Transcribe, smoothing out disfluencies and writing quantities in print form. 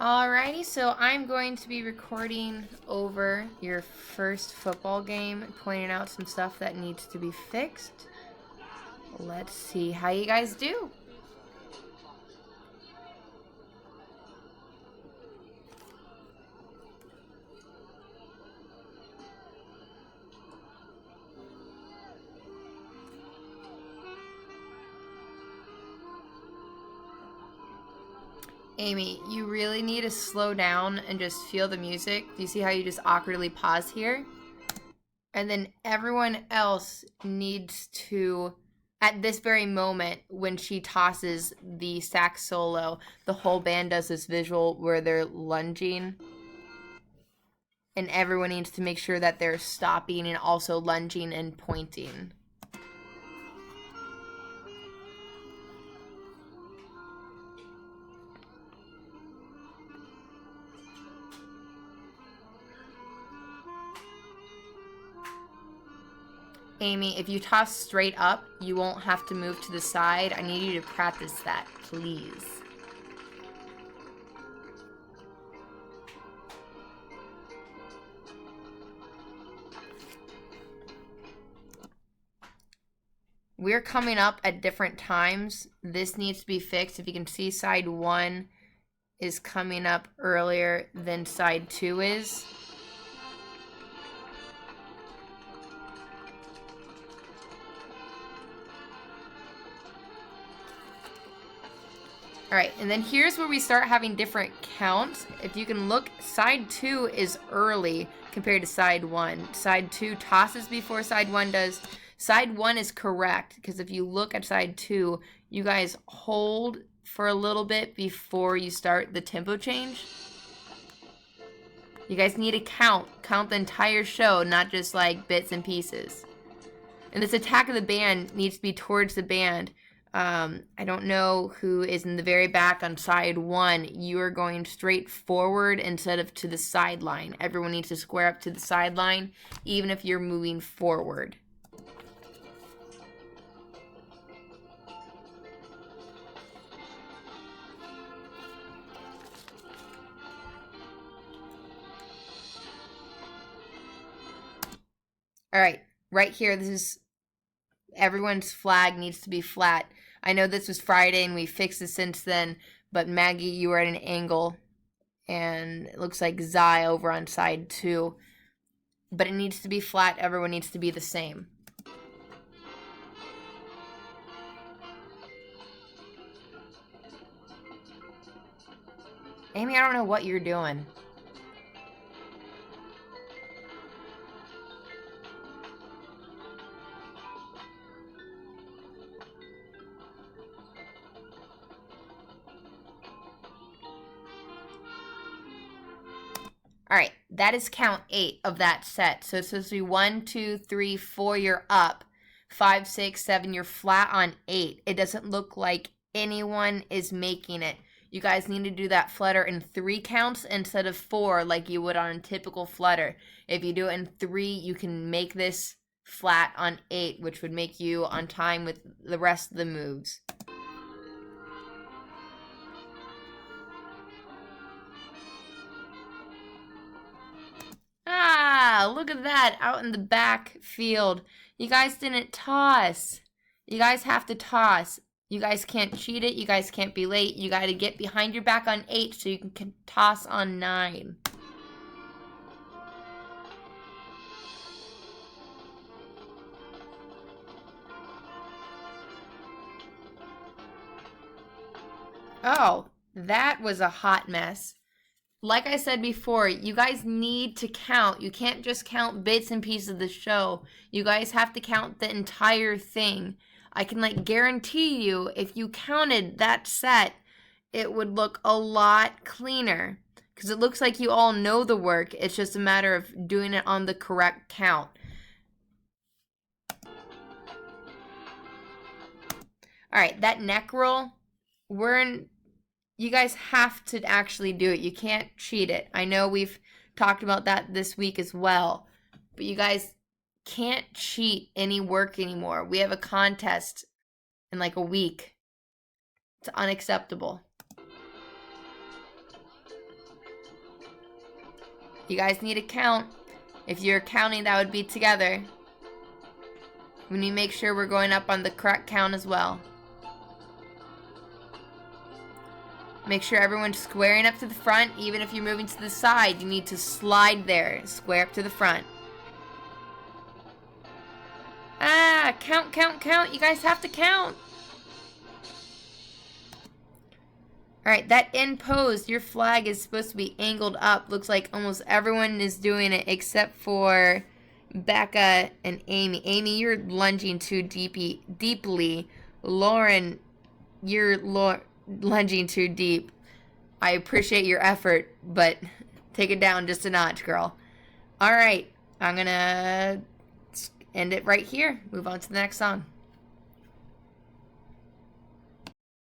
Alrighty, so I'm going to be recording over your first football game, pointing out some stuff that needs to be fixed. Let's see how you guys do. Amy, you really need to slow down and just feel the music. Do you see how you just awkwardly pause here? And then everyone else needs to, at this very moment, when she tosses the sax solo, the whole band does this visual where they're lunging. And everyone needs to make sure that they're stopping and also lunging and pointing. Amy, if you toss straight up, you won't have to move to the side. I need you to practice that, please. We're coming up at different times. This needs to be fixed. If you can see, side 1 is coming up earlier than side 2 is. All right, and then here's where we start having different counts. If you can look, side 2 is early compared to side 1. Side 2 tosses before side 1 does. Side 1 is correct, because if you look at side 2, you guys hold for a little bit before you start the tempo change. You guys need to count the entire show, not just like bits and pieces. And this attack of the band needs to be towards the band. I don't know who is in the very back on side 1. You are going straight forward instead of to the sideline. Everyone needs to square up to the sideline, even if you're moving forward. All right, right here, this is everyone's flag needs to be flat. I know this was Friday and we fixed it since then, but Maggie, you were at an angle, and it looks like Zai over on side 2. But it needs to be flat. Everyone needs to be the same. Amy, I don't know what you're doing. All right, that is count 8 of that set. So it's supposed to be 1, 2, 3, 4, you're up. 5, 6, 7, you're flat on 8. It doesn't look like anyone is making it. You guys need to do that flutter in 3 counts instead of 4 like you would on a typical flutter. If you do it in 3, you can make this flat on 8, which would make you on time with the rest of the moves. Ah, look at that out in the back field. You guys didn't toss. You guys have to toss. You guys can't cheat it. You guys can't be late. You got to get behind your back on 8 so you can toss on 9. Oh, that was a hot mess. Like I said before, you guys need to count. You can't just count bits and pieces of the show. You guys have to count the entire thing. I can guarantee you if you counted that set, it would look a lot cleaner. Because it looks like you all know the work. It's just a matter of doing it on the correct count. All right, that neck roll, you guys have to actually do it. You can't cheat it. I know we've talked about that this week as well, but you guys can't cheat any work anymore. We have a contest in a week. It's unacceptable. You guys need to count. If you're counting, that would be together. We need to make sure we're going up on the correct count as well. Make sure everyone's squaring up to the front. Even if you're moving to the side, you need to slide there. Square up to the front. Ah, count, count, count. You guys have to count. Alright, that end pose, your flag is supposed to be angled up. Looks like almost everyone is doing it except for Becca and Amy. Amy, you're lunging too deeply. Lauren, you're lunging too deep. I appreciate your effort, but take it down just a notch, girl. Alright, I'm gonna end it right here. Move on to the next song.